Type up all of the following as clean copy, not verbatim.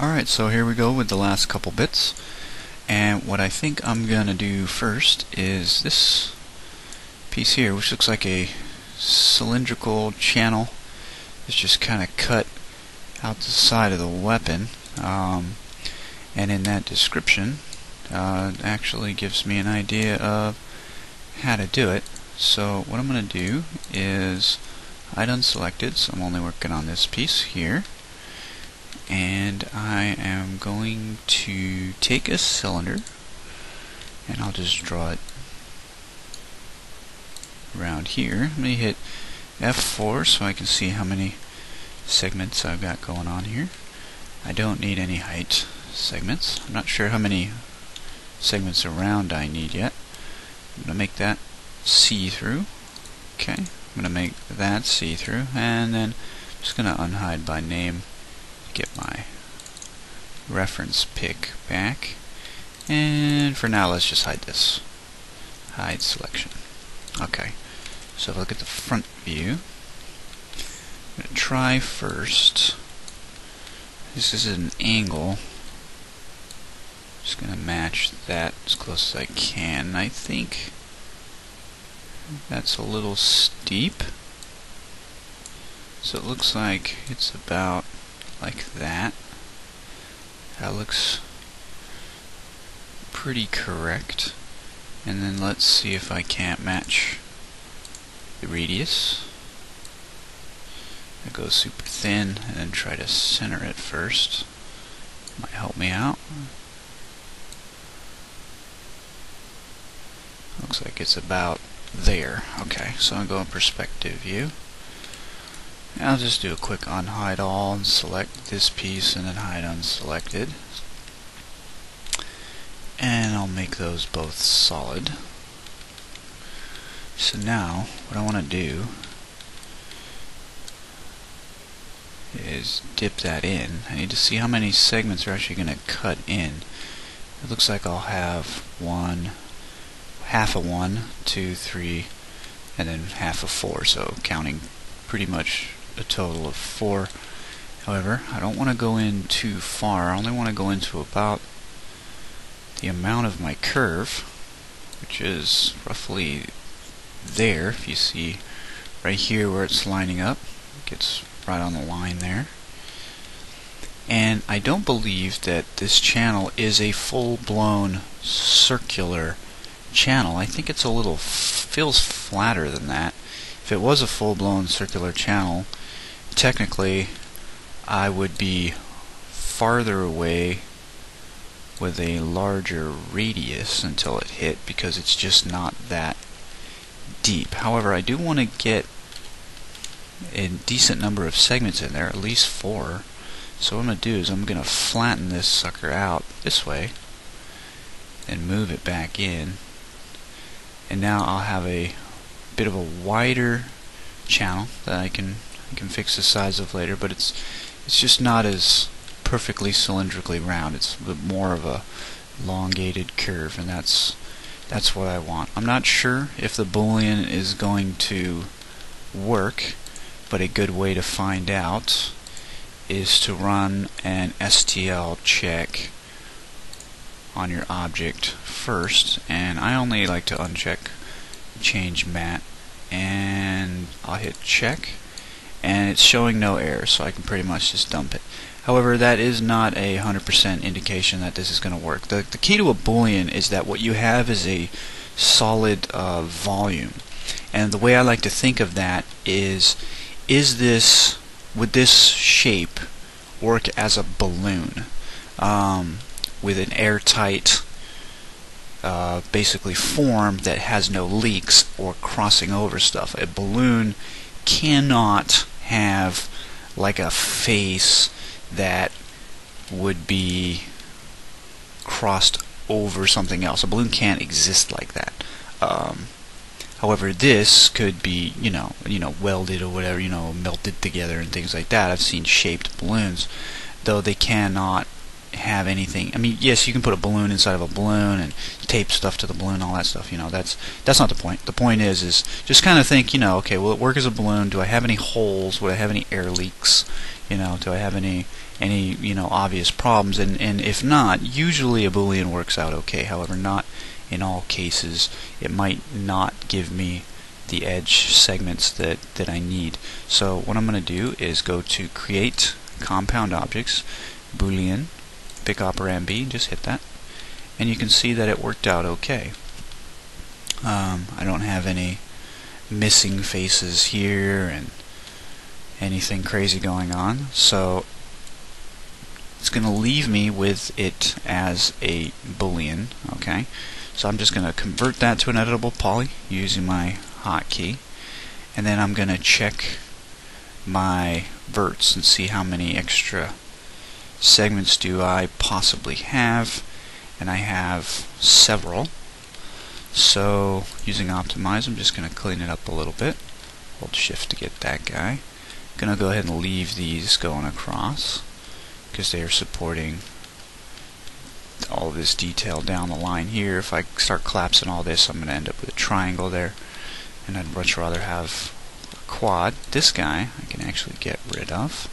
Alright, so here we go with the last couple bits, and what I think I'm gonna do first is this piece here, which looks like a cylindrical channel. It's just kind of cut out the side of the weapon, and in that description actually gives me an idea of how to do it. So what I'm going to do is hide unselected, so I'm only working on this piece here, and I am going to take a cylinder and I'll just draw it around here. Let me hit F4 so I can see how many segments I've got going on here. I don't need any height segments. I'm not sure how many segments around I need yet. I'm going to make that see-through. Okay, I'm going to make that see-through, and then I'm just going to unhide by name, get my reference pick back, and for now let's just hide this. Hide selection. Okay, so if I look at the front view, I'm going to try first. This is an angle. Just going to match that as close as I can. I think that's a little steep. So it looks like it's about like that. That looks pretty correct. And then let's see if I can't match the radius. I go super thin and then try to center it first. Might help me out. Looks like it's about there. Okay, so I'll go in perspective view. I'll just do a quick unhide all and select this piece and then hide unselected. And I'll make those both solid. So now, what I want to do is dip that in. I need to see how many segments are actually going to cut in. It looks like I'll have half of 1, 2, 3, and then half of 4, so counting pretty much a total of 4. However, I don't want to go in too far. I only want to go into about the amount of my curve, which is roughly there. If you see right here where it's lining up, it gets right on the line there. And I don't believe that this channel is a full-blown circular channel. I think it's a little feels flatter than that. If it was a full-blown circular channel, technically I would be farther away with a larger radius until it hit, because it's just not that deep. However, I do want to get a decent number of segments in there, at least 4. So what I'm going to do is I'm going to flatten this sucker out this way and move it back in, and now I'll have a bit of a wider channel that I can fix the size of later, but it's just not as perfectly cylindrically round. It's a bit more of a elongated curve, and that's what I want. I'm not sure if the Boolean is going to work, but a good way to find out is to run an Stl Check on your object first, and I only like to uncheck change mat, and I'll hit check, and it's showing no error, so I can pretty much just dump it. However, that is not a 100% indication that this is going to work. The key to a Boolean is that what you have is a solid volume, and the way I like to think of that is this, would this shape work as a balloon with an airtight basically form that has no leaks or crossing over stuff. A balloon cannot have like a face that would be crossed over something else. A balloon can't exist like that. However, this could be, welded or whatever, melted together and things like that. I've seen shaped balloons, though they cannot have anything. I mean, yes, you can put a balloon inside of a balloon and tape stuff to the balloon, all that stuff. That's not the point. The point is just kind of think, okay, will it work as a balloon? Do I have any holes? Would I have any air leaks? do I have any obvious problems? And if not, usually a Boolean works out okay. However, not in all cases. It might not give me the edge segments that I need. So what I'm going to do is go to Create Compound Objects, Boolean, pick operand B, just hit that, and you can see that it worked out okay. I don't have any missing faces here and anything crazy going on, so it's going to leave me with it as a Boolean. Okay, so I'm just going to convert that to an editable poly using my hotkey, and then I'm going to check my verts and see how many extra segments do I possibly have, and I have several. So using optimize, I'm just going to clean it up a little bit. Hold shift to get that guy. Going to go ahead and leave these going across because they are supporting all of this detail down the line here. If I start collapsing all this, I'm going to end up with a triangle there, and I'd much rather have a quad. This guy I can actually get rid of.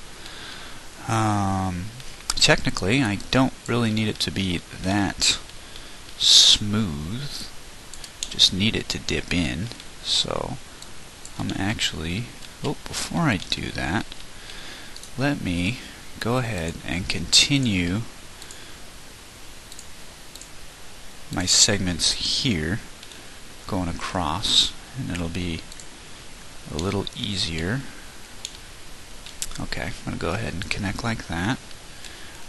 Technically, I don't really need it to be that smooth. Just need it to dip in. So I'm actually, before I do that, let me go ahead and continue my segments here going across, and it'll be a little easier. Okay, I'm going to go ahead and connect like that.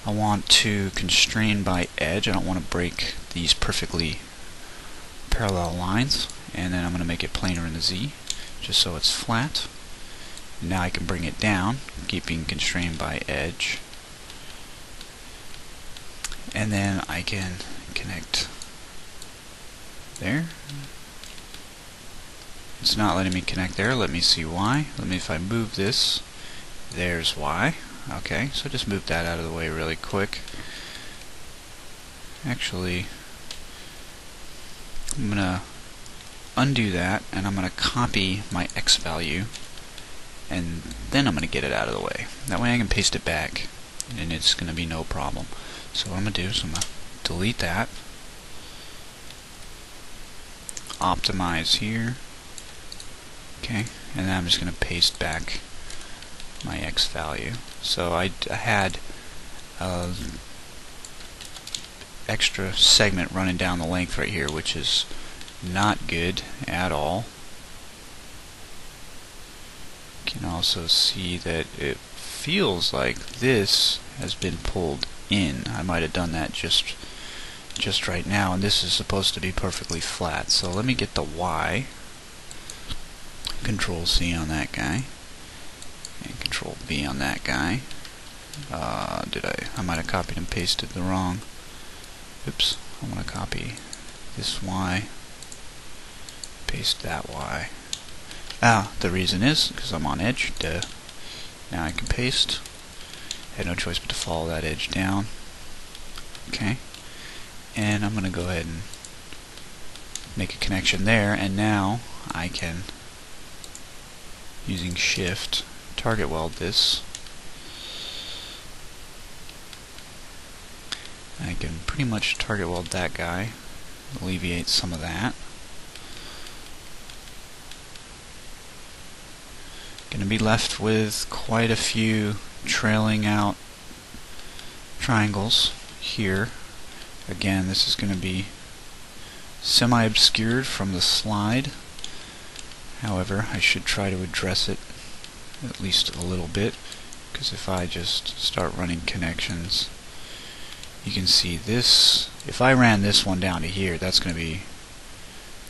I want to constrain by edge. I don't want to break these perfectly parallel lines, and then I'm going to make it planar in the Z just so it's flat. Now I can bring it down, keeping constrained by edge, and then I can connect there. It's not letting me connect there. Let me see why. If I move this, there's why. Okay, so just move that out of the way really quick. Actually, I'm going to undo that, and I'm going to copy my X value, and then I'm going to get it out of the way. That way I can paste it back, and it's going to be no problem. So what I'm going to do is I'm going to delete that, optimize here, okay, and then I'm just going to paste back my X value. So I had extra segment running down the length right here, which is not good at all. You can also see that it feels like this has been pulled in. I might have done that just right now, and this is supposed to be perfectly flat. So let me get the Y, Control C on that guy, and Control V on that guy. I might have copied and pasted the wrong. Oops, I want to copy this Y, paste that Y. The reason is because I'm on edge. Duh. Now I can paste. Had no choice but to follow that edge down. Okay, and I'm going to go ahead and make a connection there, and now I can, using shift, target weld this. I can pretty much target weld that guy, alleviate some of that. Going to be left with quite a few trailing out triangles here. Again, this is going to be semi-obscured from the slide. However, I should try to address it at least a little bit, because if I just start running connections, you can see this. If I ran this one down to here, that's going to be,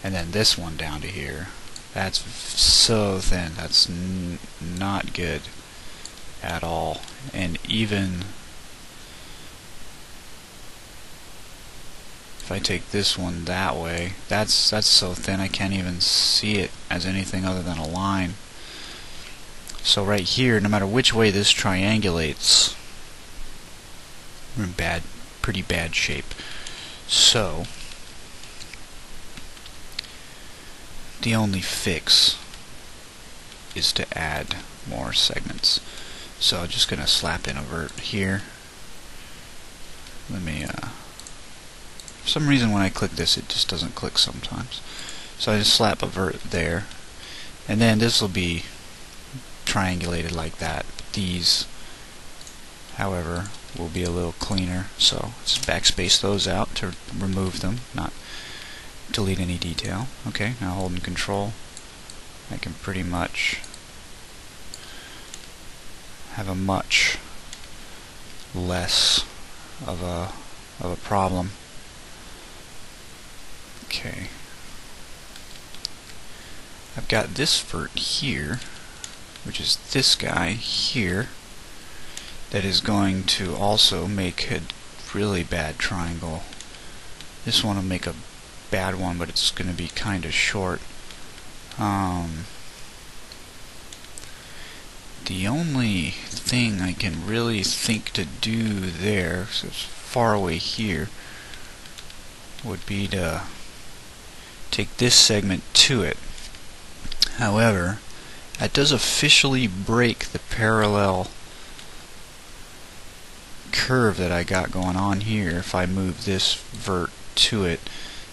and then this one down to here, that's so thin. That's not good at all. And even if I take this one that way, that's so thin I can't even see it as anything other than a line. So right here, no matter which way this triangulates, we're in pretty bad shape. So the only fix is to add more segments. So I'm just gonna slap in a vert here. Let me for some reason when I click this it just doesn't click sometimes. So I just slap a vert there, and then this will be triangulated like that. These, however, will be a little cleaner, so let's backspace those out to remove them, not delete any detail. Okay, now holding Control, I can pretty much have a much less of a problem. Okay, I've got this vert here, which is this guy here, that is going to also make a really bad triangle. This one will make a bad one, but it's going to be kind of short. The only thing I can really think to do there, so it's far away here, would be to take this segment to it. However, that does officially break the parallel curve that I got going on here. If I move this vert to it,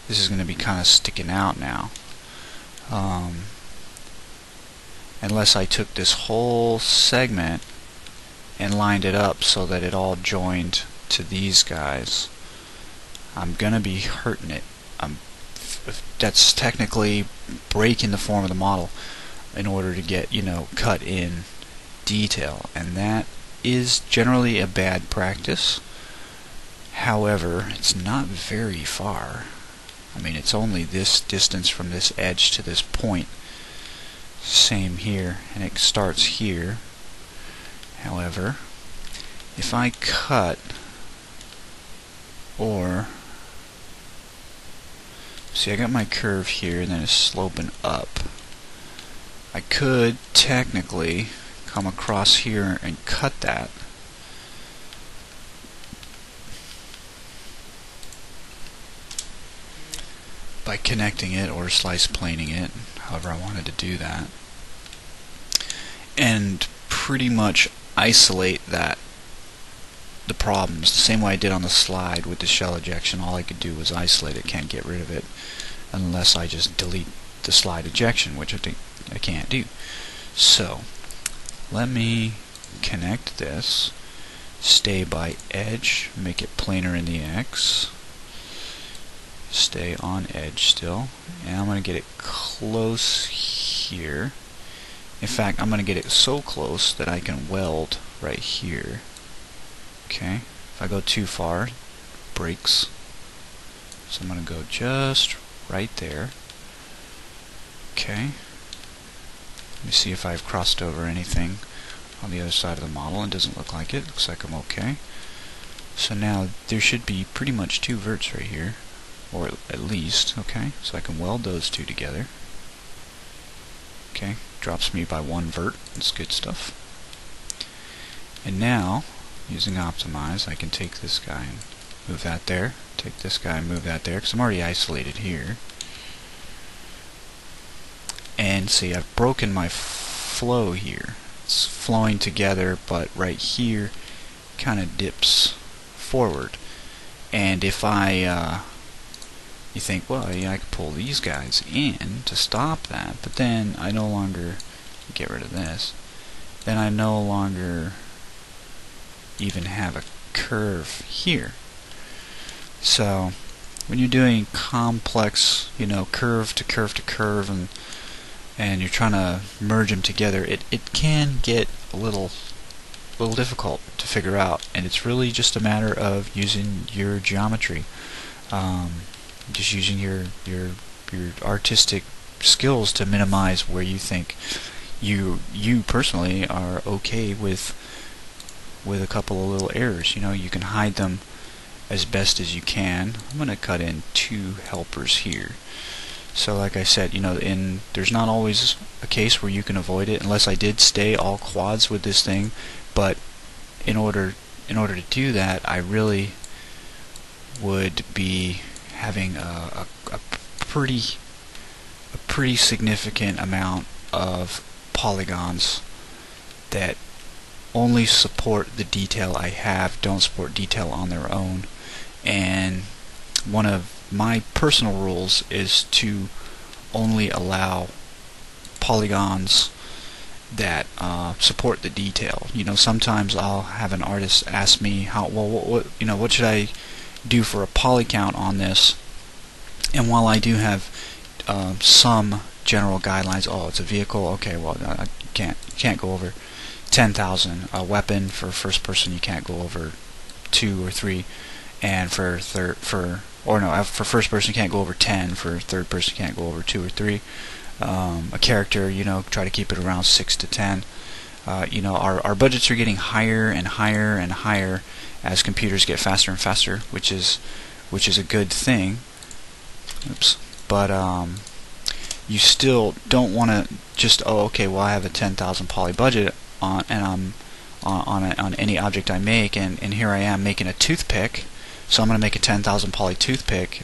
this is going to be kind of sticking out now. Unless I took this whole segment and lined it up so that it all joined to these guys, I'm going to be hurting it. That's technically breaking the form of the model in order to get, cut in detail, and that is generally a bad practice. However, it's not very far. I mean, it's only this distance from this edge to this point. Same here, and it starts here. However, if I cut, or see, I got my curve here and then it's sloping up. I could technically come across here and cut that. By connecting it or slice planing it, however I wanted to do that. And pretty much isolate the problems, the same way I did on the slide with the shell ejection. All I could do was isolate it, can't get rid of it unless I just delete the slide ejection, which I think I can't do. So let me connect this, stay by edge, make it planar in the X, stay on edge still, and I'm going to get it close here. In fact, I'm going to get it so close that I can weld right here. Okay, if I go too far, it breaks. So I'm going to go just right there. Okay, let me see if I've crossed over anything on the other side of the model. It doesn't look like it. Looks like I'm okay. So now there should be pretty much two verts right here, or at least. Okay, so I can weld those two together. Okay, drops me by one vert. That's good stuff. And now, using Optimize, I can take this guy and move that there, take this guy and move that there, because I'm already isolated here. And see, I've broken my flow here. It's flowing together, but right here kind of dips forward. And if you think, well, yeah, I could pull these guys in to stop that, but then I no longer get rid of this. Then I no longer even have a curve here. So when you're doing complex, curve to curve to curve, and you're trying to merge them together, it can get a little difficult to figure out, and it's really just a matter of using your geometry, just using your artistic skills to minimize where you think you personally are okay with a couple of little errors. You can hide them as best as you can. I'm going to cut in two helpers here. So like I said, there's not always a case where you can avoid it, unless I did stay all quads with this thing. But in order to do that, I really would be having a pretty significant amount of polygons that only support the detail I have, don't support detail on their own. And one of my personal rules is to only allow polygons that support the detail. You know, sometimes I'll have an artist ask me what should I do for a poly count on this, and while I do have some general guidelines, it's a vehicle, okay, well, you can't go over 10,000. A weapon for first person you can't go over 2 or 3, and for first person you can't go over 10. For third person you can't go over 2 or 3. A character, try to keep it around 6 to 10. Our budgets are getting higher and higher and higher as computers get faster and faster, which is a good thing. Oops. But you still don't want to just I have a 10,000 poly budget on any object I make, and here I am making a toothpick, so I'm going to make a 10,000 poly toothpick.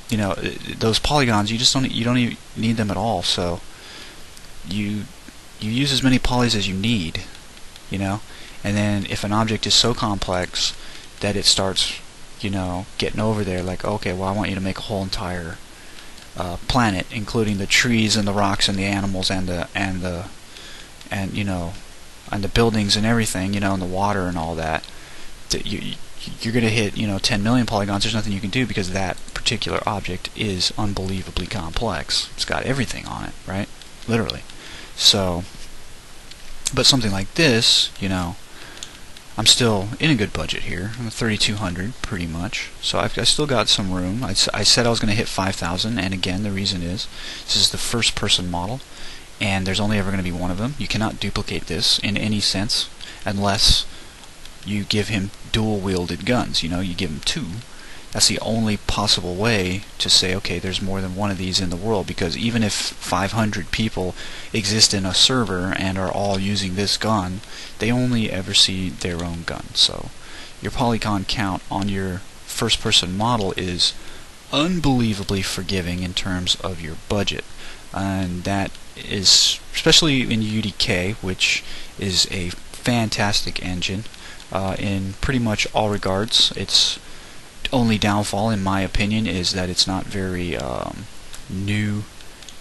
Those polygons, you don't even need them at all. So you use as many polys as you need, and then if an object is so complex that it starts getting over there, like, okay, well, I want you to make a whole entire planet, including the trees and the rocks and the animals and the buildings and everything, and the water and all that. You're going to hit 10 million polygons. There's nothing you can do because that particular object is unbelievably complex. It's got everything on it, right? Literally. So, but something like this, I'm still in a good budget here. I'm at 3,200 pretty much. So I still got some room. I said I was going to hit 5,000, and again, the reason is this is the first person model, and there's only ever going to be one of them. You cannot duplicate this in any sense unless you give him dual-wielded guns. You give him 2. That's the only possible way to say, okay, there's more than one of these in the world, because even if 500 people exist in a server and are all using this gun, they only ever see their own gun. So your polygon count on your first-person model is unbelievably forgiving in terms of your budget. And that is, especially in UDK, which is a fantastic engine in pretty much all regards. Its only downfall, in my opinion, is that it's not very new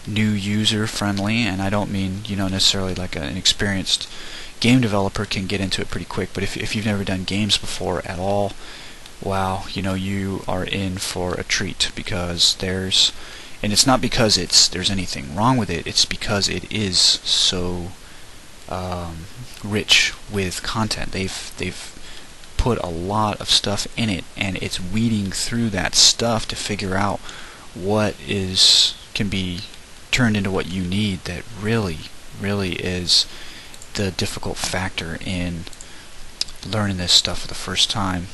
user friendly, and I don't mean necessarily like an experienced game developer can get into it pretty quick, but if you've never done games before at all, wow, you are in for a treat, because and it's not because there's anything wrong with it, it's because it is so rich with content. They've put a lot of stuff in it, and it's weeding through that stuff to figure out what can be turned into what you need. That really is the difficult factor in learning this stuff for the first time.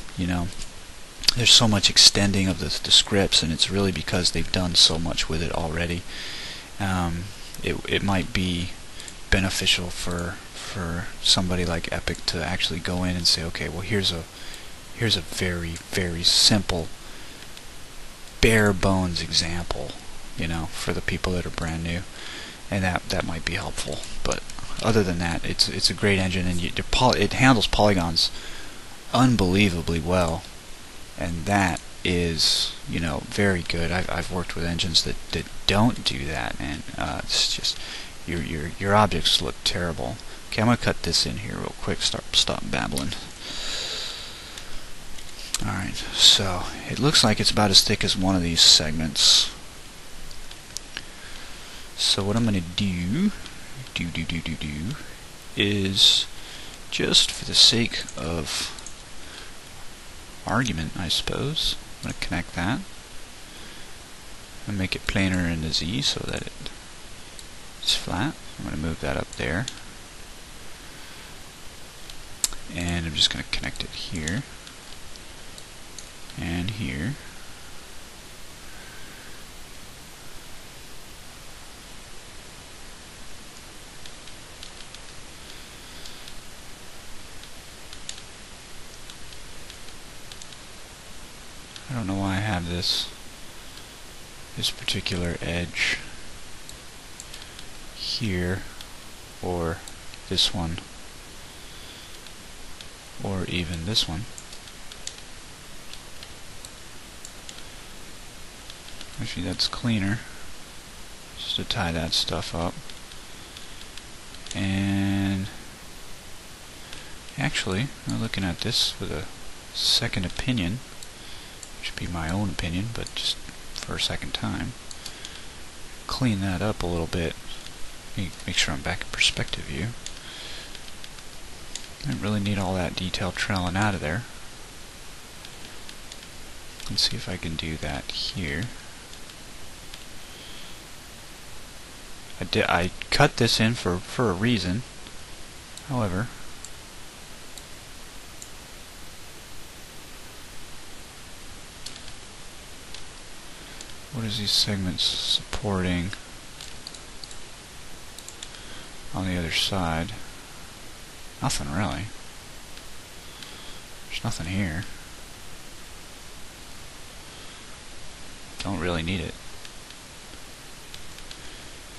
There's so much extending of the scripts, and it's really because they've done so much with it already. It might be beneficial for somebody like Epic to actually go in and say, okay, well, here's a very, very simple, bare bones example, for the people that are brand new, and that might be helpful. But other than that, it's a great engine, and it handles polygons unbelievably well, and that is very good. I've worked with engines that don't do that, and it's just your objects look terrible. Okay, I'm going to cut this in here real quick, stop babbling. Alright, so it looks like it's about as thick as one of these segments. So what I'm going to do is, just for the sake of argument, I suppose, I'm going to connect that and make it planar in the Z so that it's flat. I'm going to move that up there. And I'm just going to connect it here and here. I don't know why I have this particular edge here, or this one or even this one. Actually, that's cleaner, just to tie that stuff up. And actually, I'm looking at this with a second opinion, which would be my own opinion, but just for a second time. Clean that up a little bit. Make sure I'm back in perspective view. I don't really need all that detail trailing out of there. Let's see if I can do that here. I cut this in for a reason. However, what is these segments supporting on the other side? Nothing really. There's nothing here. Don't really need it.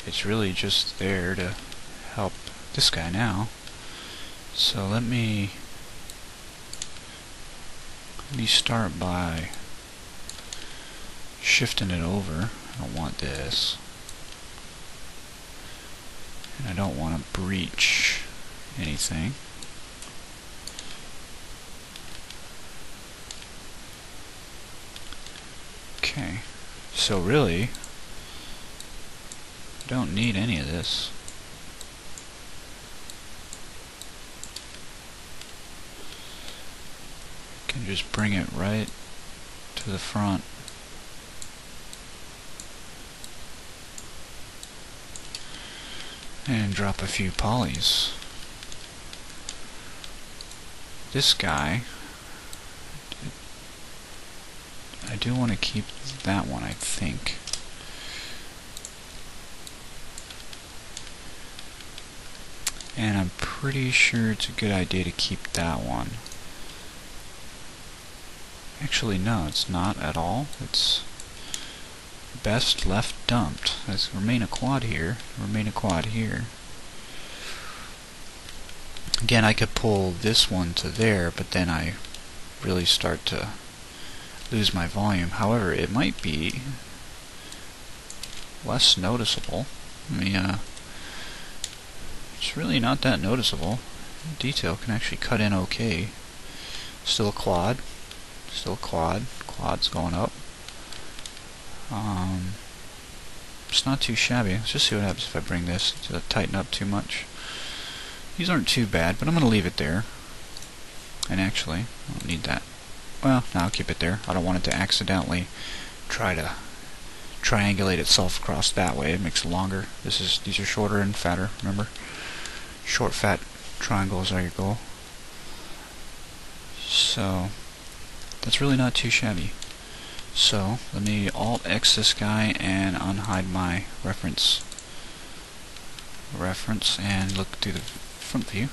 It's really just there to help this guy now. So let me start by shifting it over. I don't want this. And I don't want to breach anything. Okay. So really, don't need any of this. Can just bring it right to the front. And drop a few polys. This guy, I do want to keep that one, I think. And I'm pretty sure it's a good idea to keep that one. Actually, no, it's not at all. It's best left dumped. Let's remain a quad here, remain a quad here. Again, I could pull this one to there, but then I really start to lose my volume. However, it might be less noticeable. It's really not that noticeable. Detail can actually cut in okay. Still a quad. Still a quad. Quad's going up. It's not too shabby. Let's just see what happens if I bring this to tighten up too much. These aren't too bad, but I'm going to leave it there. And actually, I don't need that. Well, no, I'll keep it there. I don't want it to accidentally try to triangulate itself across that way. It makes it longer. These are shorter and fatter, remember? Short, fat triangles are your goal. So, that's really not too shabby. So, let me Alt-X this guy and unhide my reference and look through the front view.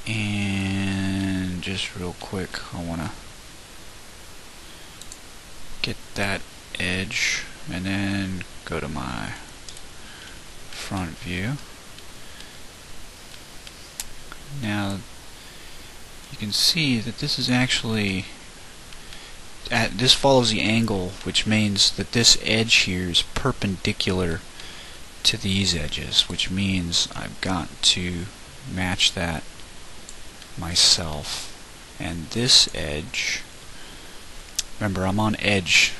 And just real quick, I want to get that edge and then go to my front view. Now you can see that this is actually this follows the angle, which means that this edge here is perpendicular to these edges, which means I've got to match that myself. And this edge, remember, I'm on edge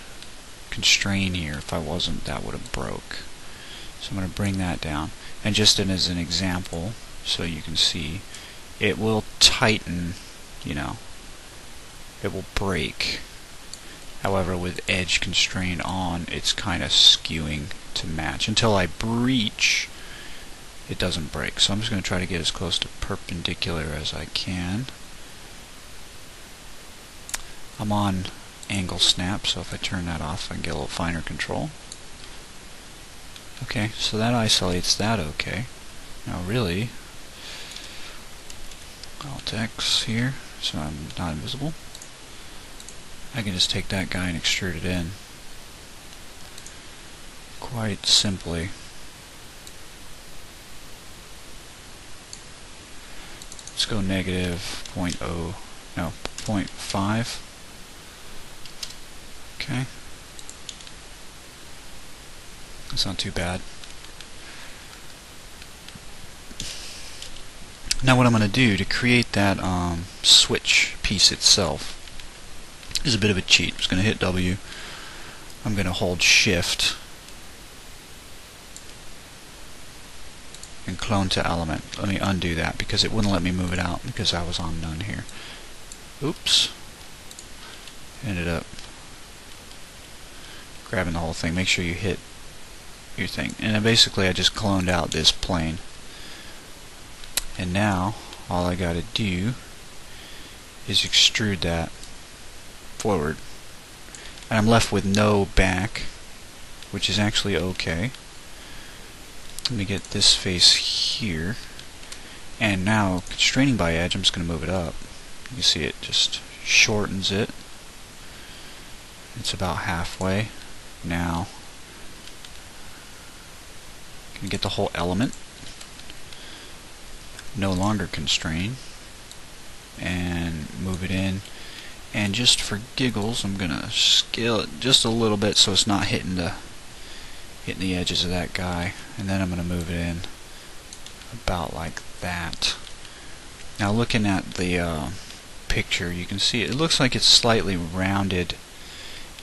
constraint here. If I wasn't, that would have broke. So I'm going to bring that down. And just as an example, so you can see, it will tighten, you know, it will break. However, with edge constrained on, it's kind of skewing to match. Until I breach, it doesn't break. So I'm just going to try to get as close to perpendicular as I can. I'm on angle snap, so if I turn that off, I can get a little finer control. Okay, so that isolates that okay. Now really, Alt-X here, so I'm not invisible. I can just take that guy and extrude it in. Quite simply. Let's go negative 0.5. Okay. That's not too bad. Now what I'm going to do to create that switch piece itself is a bit of a cheat. I'm just going to hit W. I'm going to hold Shift and clone to element. Let me undo that because it wouldn't let me move it out because I was on none here. Oops. Ended up grabbing the whole thing. Make sure you hit your thing. And then basically I just cloned out this plane. And now all I gotta do is extrude that forward. And I'm left with no back, which is actually okay. Let me get this face here. And now, constraining by edge, I'm just going to move it up. You can see it just shortens it. It's about halfway. Now, can you get the whole element? No longer constrain. And move it in. And just for giggles, I'm going to scale it just a little bit so it's not hitting the edges of that guy. And then I'm going to move it in about like that. Now looking at the picture, you can see it looks like it's slightly rounded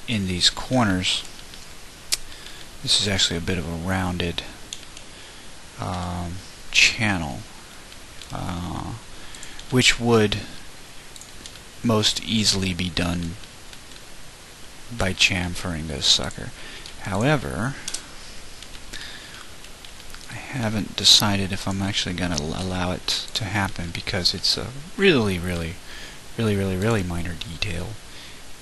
in these corners. This is actually a bit of a rounded channel, which would most easily be done by chamfering this sucker. However, I haven't decided if I'm actually going to allow it to happen because it's a really minor detail,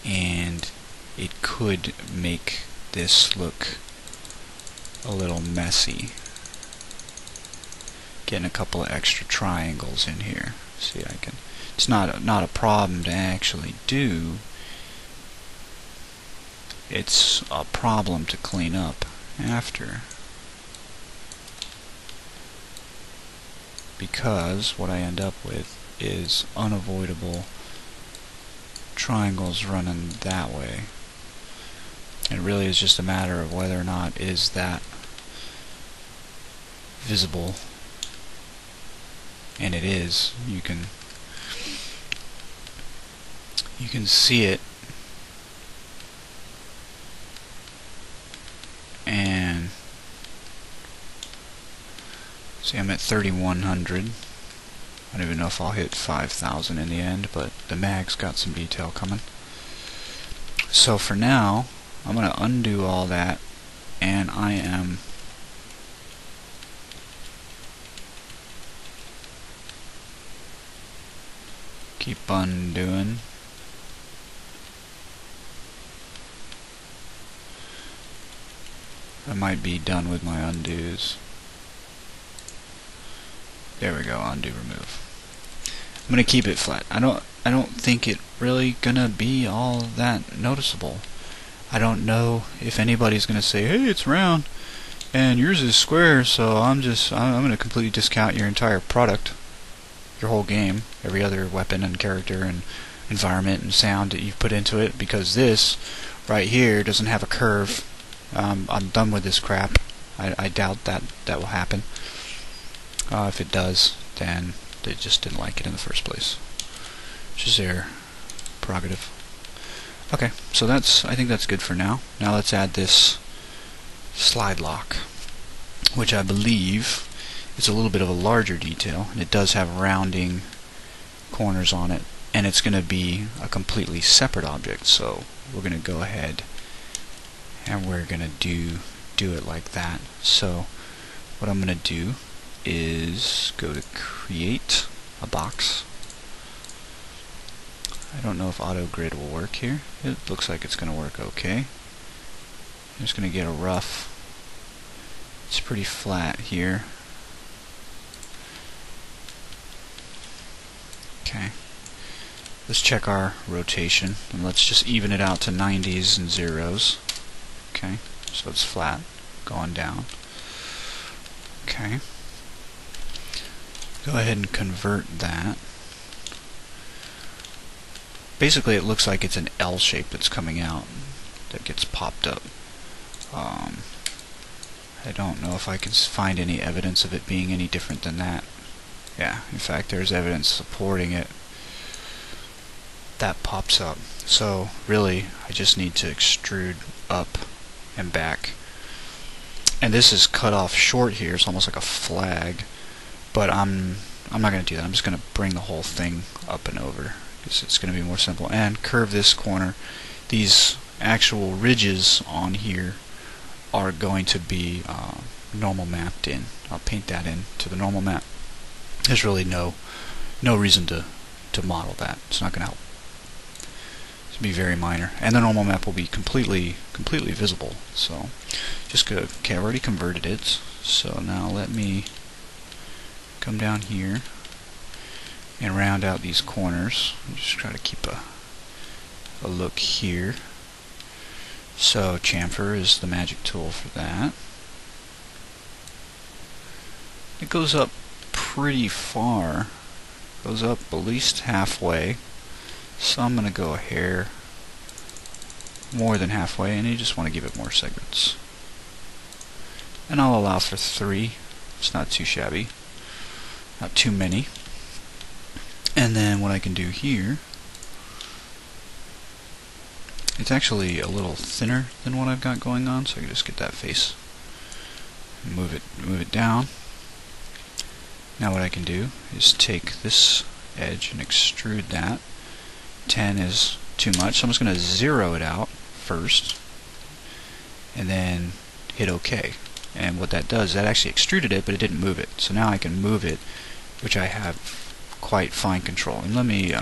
and it could make this look a little messy. Getting a couple of extra triangles in here. See, I can. It's not a problem to actually do. It's a problem to clean up after. Because what I end up with is unavoidable triangles running that way. It really is just a matter of whether or not is that visible. And it is. You can see it. And see, I'm at 3100. I don't even know if I'll hit 5000 in the end, but the mag's got some detail coming. So for now, I'm going to undo all that, and I am keep undoing. I might be done with my undos. There we go, undo, remove. I'm gonna keep it flat. I don't think it really gonna be all that noticeable. I don't know if anybody's gonna say, hey, it's round and yours is square, so I'm gonna completely discount your entire product, your whole game, every other weapon and character and environment and sound that you've put into it, because this right here doesn't have a curve. I'm done with this crap. I doubt that will happen. If it does, then they just didn't like it in the first place, which is their prerogative. Okay, so I think that's good for now. Now let's add this slide lock, which I believe is a little bit of a larger detail, and it does have rounding corners on it, and it's going to be a completely separate object. So we're going to go ahead and we're going to do it like that. So what I'm going to do is go to create a box. I don't know if auto grid will work here. It looks like it's going to work okay. I'm just going to get a rough. It's pretty flat here. Okay. Let's check our rotation, and let's just even it out to 90s and zeros. Okay, so it's flat, going down. Okay. Go ahead and convert that. Basically, it looks like it's an L shape that's coming out that gets popped up. I don't know if I can find any evidence of it being any different than that. Yeah, in fact, there's evidence supporting it. That pops up. So really, I just need to extrude up and back. And this is cut off short here. It's almost like a flag. But I'm not going to do that. I'm just going to bring the whole thing up and over, because it's going to be more simple. And curve this corner. These actual ridges on here are going to be normal mapped in. I'll paint that in to the normal map. There's really no reason to model that. It's not going to help. It's going to be very minor, and the normal map will be completely visible. So just go. Okay, I've already converted it. So now let me come down here and round out these corners. Just try to keep a look here. So chamfer is the magic tool for that. It goes up pretty far. Goes up at least halfway. So I'm going to go a hair more than halfway, and you just want to give it more segments. And I'll allow for 3. It's not too shabby. Not too many. And then what I can do here, it's actually a little thinner than what I've got going on, so I can just get that face and move it down. Now what I can do is take this edge and extrude that. 10 is too much, so I'm just going to 0 it out first and then hit OK. And what that does, that actually extruded it, but it didn't move it. So now I can move it, which I have quite fine control. And let me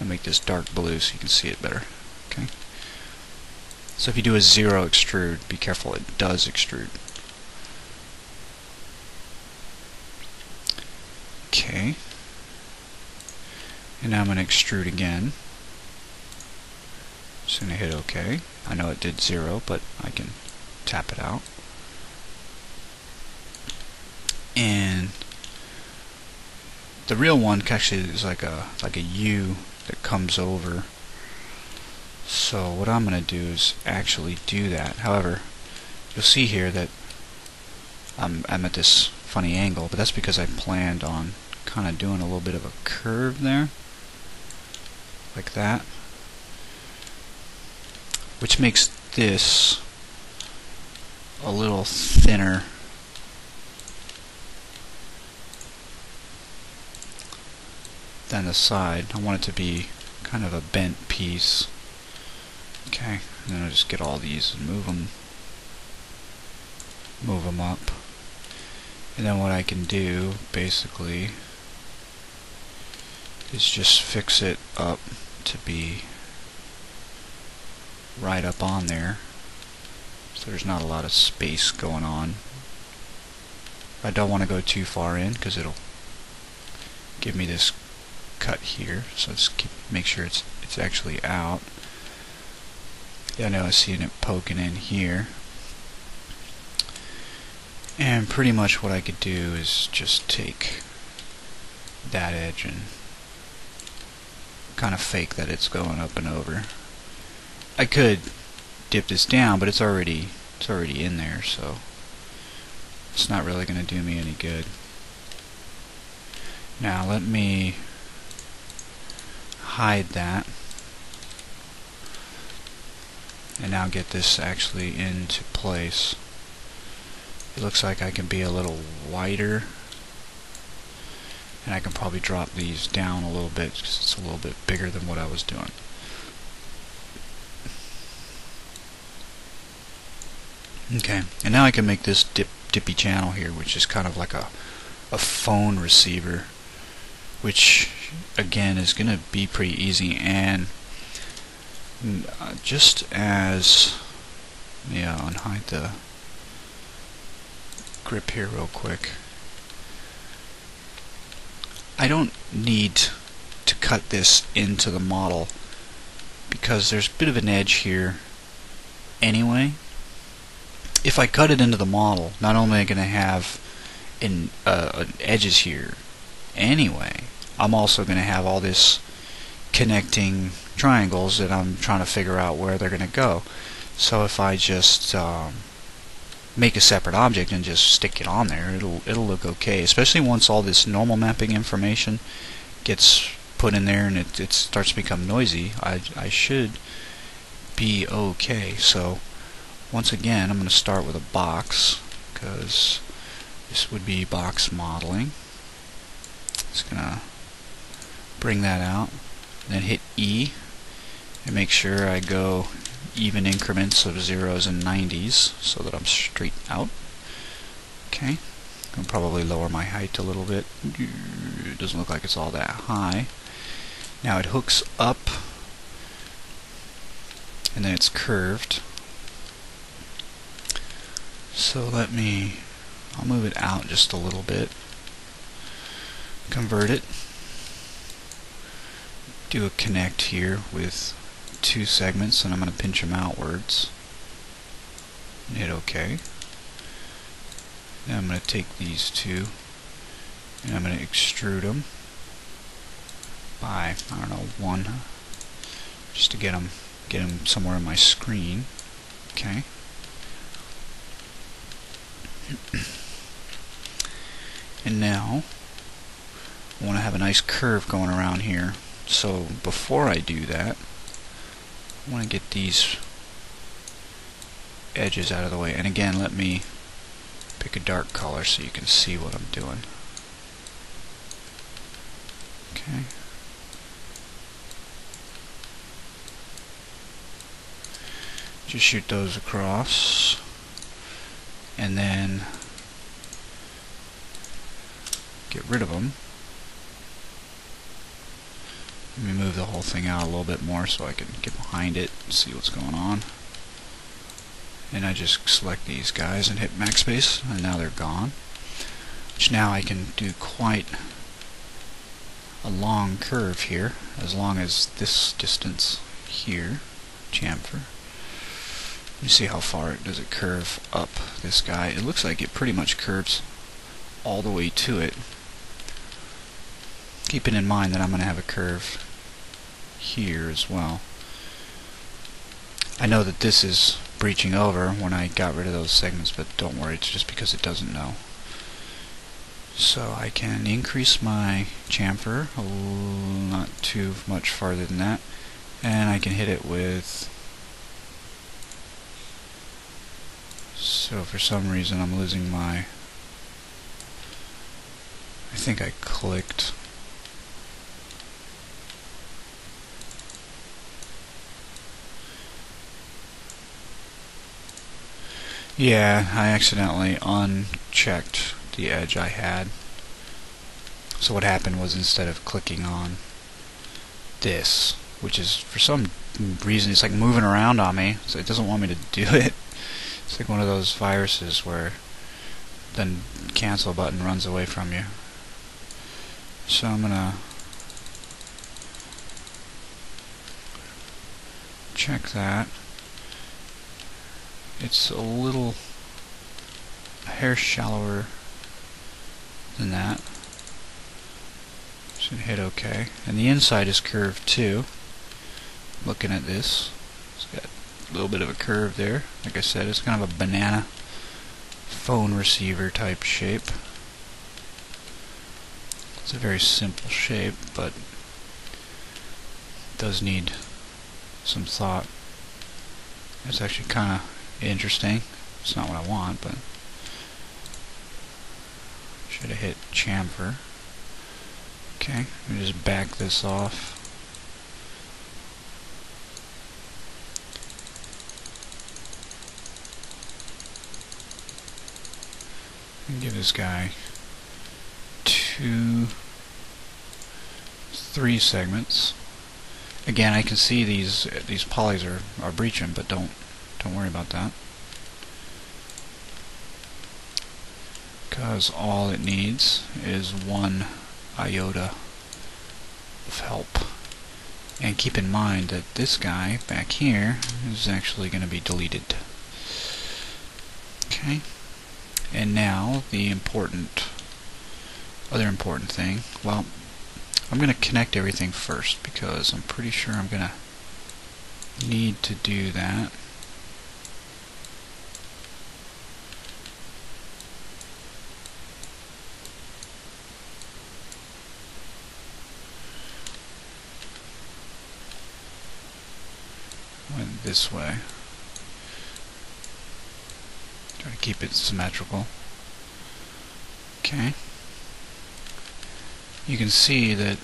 make this dark blue so you can see it better. Okay. So if you do a 0 extrude, be careful, it does extrude. Okay. And now I'm going to extrude again. Just going to hit OK. I know it did 0, but I can tap it out. And the real one actually is like a U that comes over. So what I'm going to do is actually do that. However, you'll see here that I'm at this funny angle, but that's because I planned on kind of doing a little bit of a curve there, like that, which makes this a little thinner than the side. I want it to be kind of a bent piece. Okay, and then I'll just get all these and move them up. And then what I can do basically is just fix it up to be right up on there, so there's not a lot of space going on. I don't want to go too far in because it'll give me this cut here, so just make sure it's actually out. Yeah, I know I see it poking in here. And pretty much what I could do is just take that edge and kind of fake that it's going up and over. I could dip this down, but it's already in there, so it's not really going to do me any good. Now let me hide that, and now get this actually into place. It looks like I can be a little wider, and I can probably drop these down a little bit because it's a little bit bigger than what I was doing. Okay, and now I can make this dippy channel here, which is kind of like a phone receiver, which again is going to be pretty easy. And just as, yeah, unhide the grip here real quick. I don't need to cut this into the model because there's a bit of an edge here anyway. If I cut it into the model, not only am I going to have edges here, anyway, I'm also going to have all this connecting triangles that I'm trying to figure out where they're going to go. So if I just make a separate object and just stick it on there, it'll look okay, especially once all this normal mapping information gets put in there and it starts to become noisy. I should be okay. So once again, I'm going to start with a box, because this would be box modeling. Just going to bring that out, then hit E and make sure I go even increments of 0s and 90s so that I'm straight out. Okay, I'll probably lower my height a little bit. It doesn't look like it's all that high. Now it hooks up and then it's curved. So I'll move it out just a little bit, convert it, do a connect here with 2 segments, and I'm going to pinch them outwards and hit OK. Then I'm going to take these 2 and I'm going to extrude them by, I don't know, 1, just to get them somewhere on my screen. Okay. And now I want to have a nice curve going around here. So before I do that, I want to get these edges out of the way. And again, let me pick a dark color so you can see what I'm doing. Okay. Just shoot those across, and then get rid of them. Let me move the whole thing out a little bit more so I can get behind it and see what's going on. And I just select these guys and hit backspace, and now they're gone. Which now I can do quite a long curve here, as long as this distance here, chamfer. Let me see how far does it curve up this guy. It looks like it pretty much curves all the way to it. Keeping in mind that I'm going to have a curve here as well. I know that this is breaching over when I got rid of those segments, but don't worry, it's just because it doesn't know. So I can increase my chamfer, not too much farther than that, and I can hit it with... So for some reason I'm losing my... I think I clicked. Yeah, I accidentally unchecked the edge I had. So what happened was, instead of clicking on this, which is for some reason it's like moving around on me, so it doesn't want me to do it. It's like one of those viruses where the cancel button runs away from you. So I'm gonna check that. It's a hair shallower than that. Should hit OK. And the inside is curved too. Looking at this, it's got a little bit of a curve there. Like I said, it's kind of a banana phone receiver type shape. It's a very simple shape, but it does need some thought. It's actually kind of interesting. It's not what I want, but should have hit chamfer. Okay, let me just back this off. And give this guy 3 segments. Again, I can see these polys are breaching, but don't worry about that, because all it needs is 1 iota of help. And keep in mind that this guy back here is actually going to be deleted. Okay, and now the important other important thing, well, I'm going to connect everything first because I'm pretty sure I'm going to need to do that. Went this way. Try to keep it symmetrical. Okay. You can see that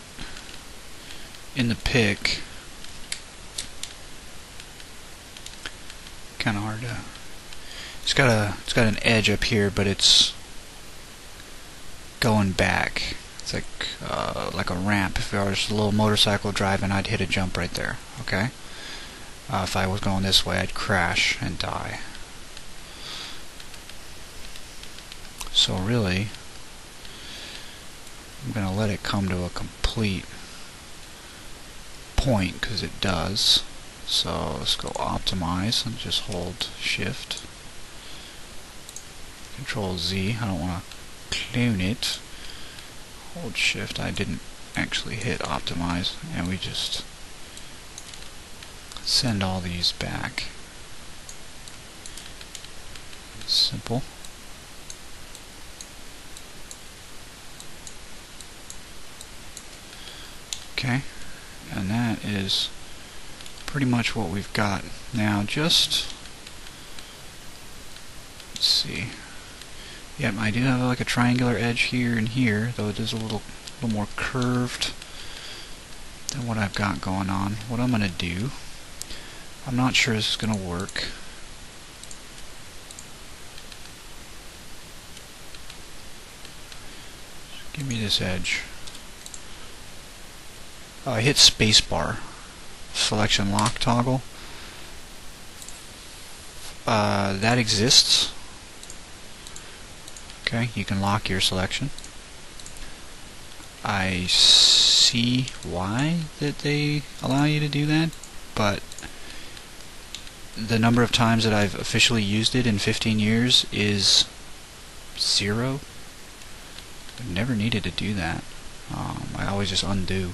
in the pick, kind of hard to. It's got an edge up here, but it's going back. It's like a ramp. If I was a little motorcycle driving, I'd hit a jump right there. Okay. If I was going this way, I'd crash and die. So really, I'm going to let it come to a complete point because it does. So let's go optimize and just hold shift. Control Z. I don't want to clone it. Hold shift. I didn't actually hit optimize, and we just send all these back. Simple. Okay, and that is pretty much what we've got. Now just, let's see. Yep, I do have like a triangular edge here and here, though it is a little more curved than what I've got going on. What I'm going to do, I'm not sure this is going to work. Give me this edge. I hit spacebar. Selection lock toggle. That exists. Okay, you can lock your selection. I see why that they allow you to do that, but the number of times that I've officially used it in 15 years is 0. I've never needed to do that. I always just undo.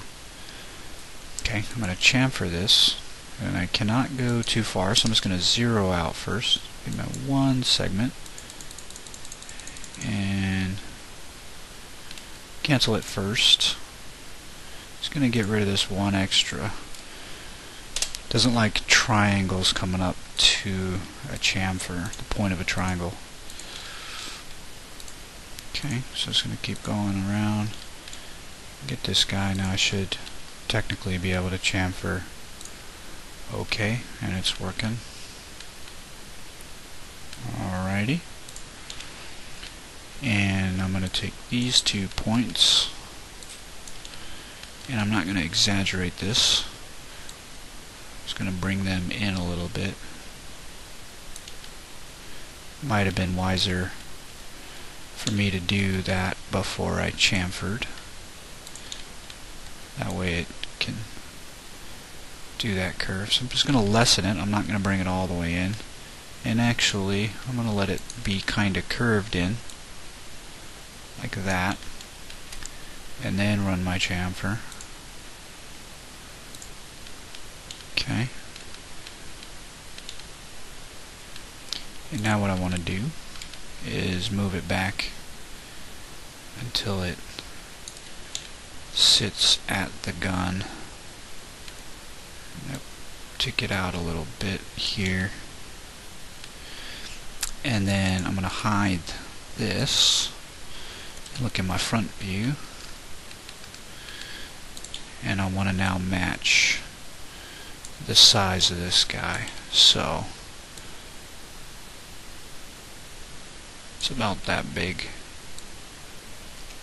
Okay, I'm going to chamfer this, and I cannot go too far, so I'm just going to zero out first. Give me one segment, and cancel it first. Just going to get rid of this one extra. Doesn't like triangles coming up to a chamfer, the point of a triangle. Okay, so it's going to keep going around. Get this guy. Now I should technically be able to chamfer. Okay, and it's working. Alrighty. And I'm going to take these 2 points, and I'm not going to exaggerate this. I'm just going to bring them in a little bit. Might have been wiser for me to do that before I chamfered. That way it can do that curve. So I'm just going to lessen it. I'm not going to bring it all the way in. And actually, I'm going to let it be kind of curved in. Like that. And then run my chamfer. Okay. And now what I want to do is move it back until it sits at the gun. Nope. Tick it out a little bit here. And then I'm going to hide this. Look in my front view. And I want to now match the size of this guy. So it's about that big.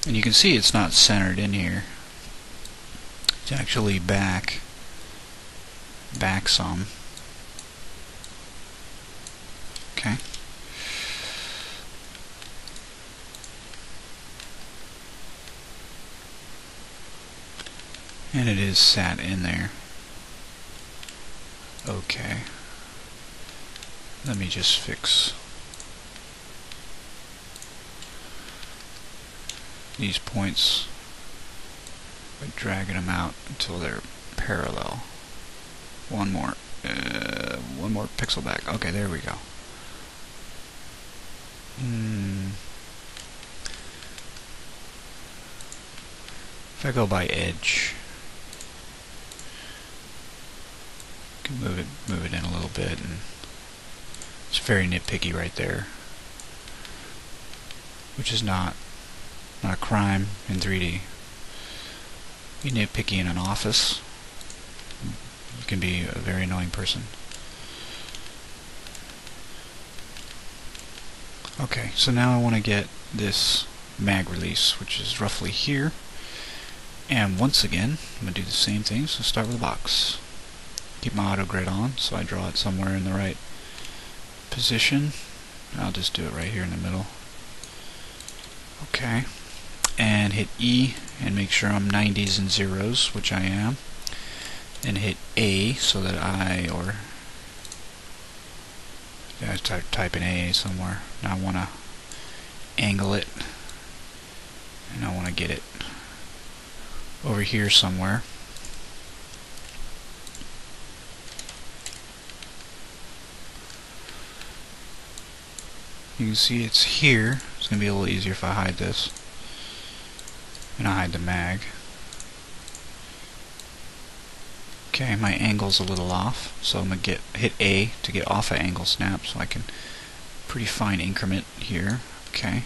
And you can see it's not centered in here. It's actually back some. Okay. And it is sat in there. Okay. Let me just fix these points by dragging them out until they're parallel. One more pixel back. Okay, there we go. If I go by edge, I can move it in a little bit, and it's very nitpicky right there, which is not a crime in 3D. Be nitpicky in an office. You can be a very annoying person. Okay, so now I want to get this mag release, which is roughly here. And once again, I'm going to do the same thing, so start with a box. Keep my auto grid on, so I draw it somewhere in the right position. I'll just do it right here in the middle. Okay. And hit E, and make sure I'm 90s and zeros, which I am. And hit A, so that I type in A somewhere. Now I want to angle it, and I want to get it over here somewhere. You can see it's here. It's going to be a little easier if I hide this. And I hide the mag. Okay, my angle's a little off, so I'm going to hit A to get off of angle snap, so I can pretty fine increment here. Okay.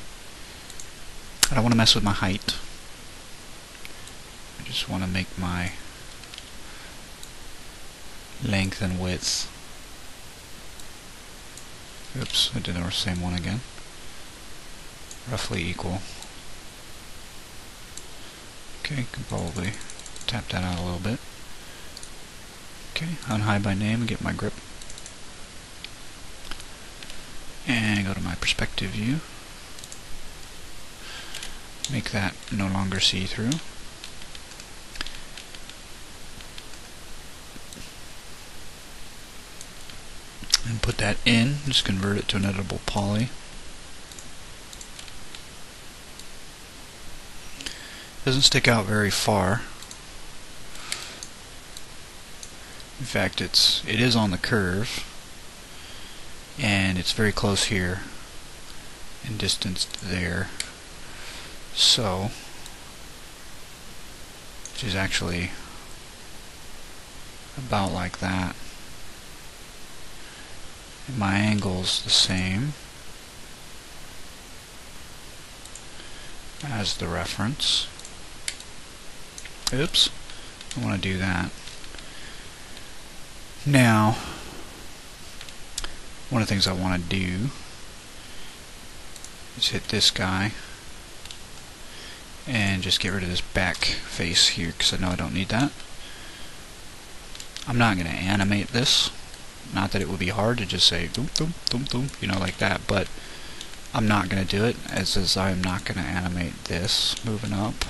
I don't want to mess with my height. I just want to make my length and width. Oops, I did the same one again. Roughly equal. Okay, can probably tap that out a little bit. Okay, unhide by name and get my grip. And go to my perspective view. Make that no longer see-through. And put that in, just convert it to an editable poly. Doesn't stick out very far. In fact, it is on the curve, and it's very close here and distanced there. So, which is actually about like that. And my angle's the same as the reference. Oops, I want to do that. Now, one of the things I want to do is hit this guy and just get rid of this back face here, because I know I don't need that. I'm not going to animate this. Not that it would be hard to just say doom doom doom doom, you know, like that, but I'm not going to do it, as I'm not going to animate this moving up.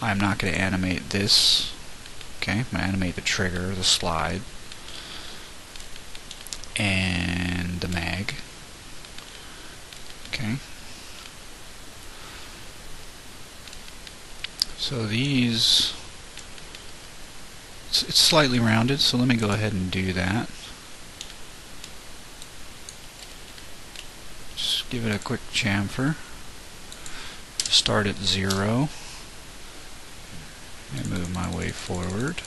I'm not going to animate this. Okay, I'm going to animate the trigger, the slide, and the mag. Okay. So these, it's slightly rounded, so let me go ahead and do that. Just give it a quick chamfer. Start at 0. And move my way forward.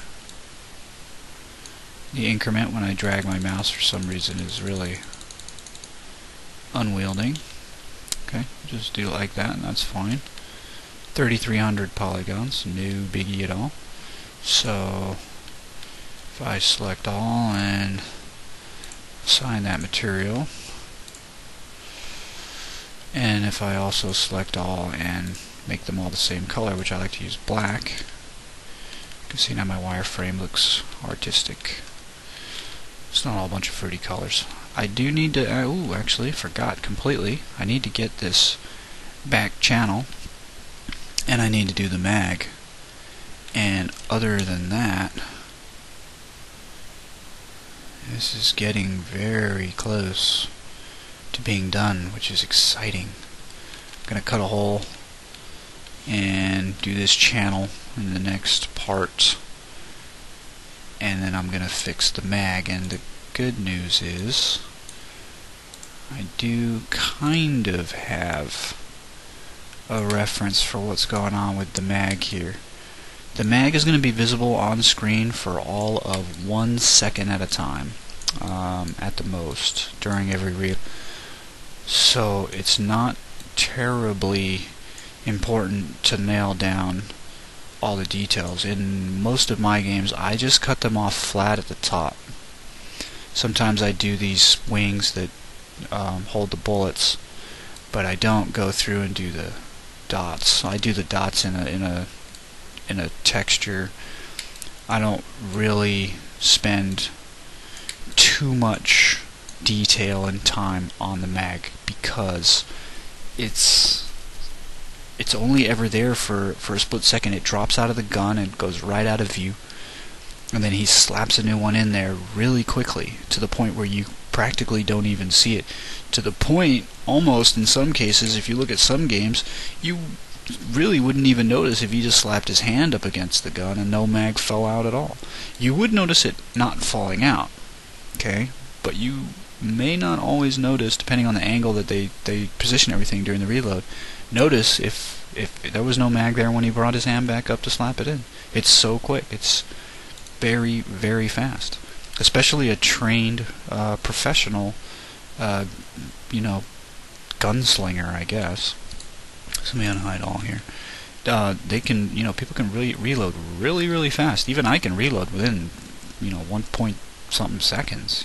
The increment when I drag my mouse for some reason is really unwielding. Okay, just do it like that and that's fine. 3300 polygons, no biggie at all. So if I select all and assign that material, and if I also select all and make them all the same color, which I like to use black, you can see now my wireframe looks artistic. It's not all a bunch of fruity colors. I do need to, actually forgot completely, I need to get this back channel, and I need to do the mag. And other than that, this is getting very close to being done, which is exciting. I'm going to cut a hole and do this channel in the next part, and then I'm gonna fix the mag. And the good news is I do kind of have a reference for what's going on with the mag here. The mag is going to be visible on screen for all of 1 second at a time, at the most, during every read. So it's not terribly important to nail down all the details. In most of my games, I just cut them off flat at the top. Sometimes I do these wings that hold the bullets, but I don't go through and do the dots. I do the dots in a texture. I don't really spend too much detail and time on the mag because it's only ever there for a split second. It drops out of the gun and goes right out of view, and then he slaps a new one in there really quickly to the point where you practically don't even see it. To the point, almost in some cases, if you look at some games, you really wouldn't even notice if he just slapped his hand up against the gun and no mag fell out at all. You would notice it not falling out, okay? But you may not always notice, depending on the angle that they position everything during the reload, notice if there was no mag there when he brought his hand back up to slap it in. It's so quick. It's very, very fast. Especially a trained professional, gunslinger, I guess. So let me unhide all here. They can, people can really reload really, really fast. Even I can reload within, 1 point something seconds.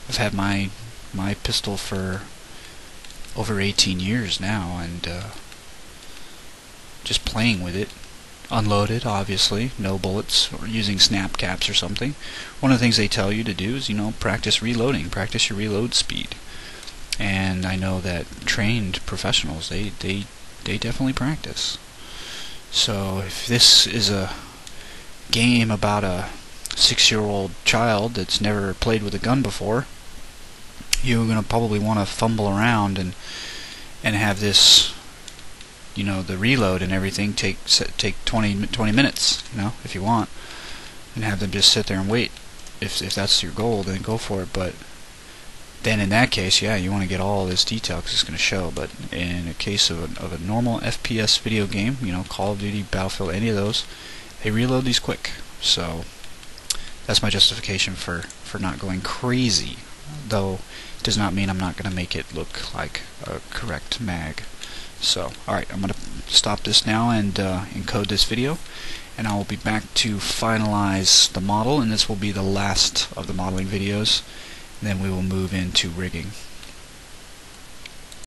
I've had my pistol for over 18 years now, and just playing with it. Unloaded, obviously, no bullets, or using snap caps or something. One of the things they tell you to do is, practice reloading, practice your reload speed. And I know that trained professionals, they definitely practice. So if this is a game about a 6-year-old child that's never played with a gun before, you're going to probably want to fumble around and have this, the reload and everything take 20 minutes, if you want, and have them just sit there and wait. If that's your goal, then go for it. But then in that case, yeah, you want to get all this detail because it's going to show. But in a case of a normal FPS video game, Call of Duty, Battlefield, any of those, they reload these quick. So that's my justification for not going crazy, though it does not mean I'm not going to make it look like a correct mag. So, alright, I'm going to stop this now and encode this video, and I will be back to finalize the model, and this will be the last of the modeling videos. Then we will move into rigging.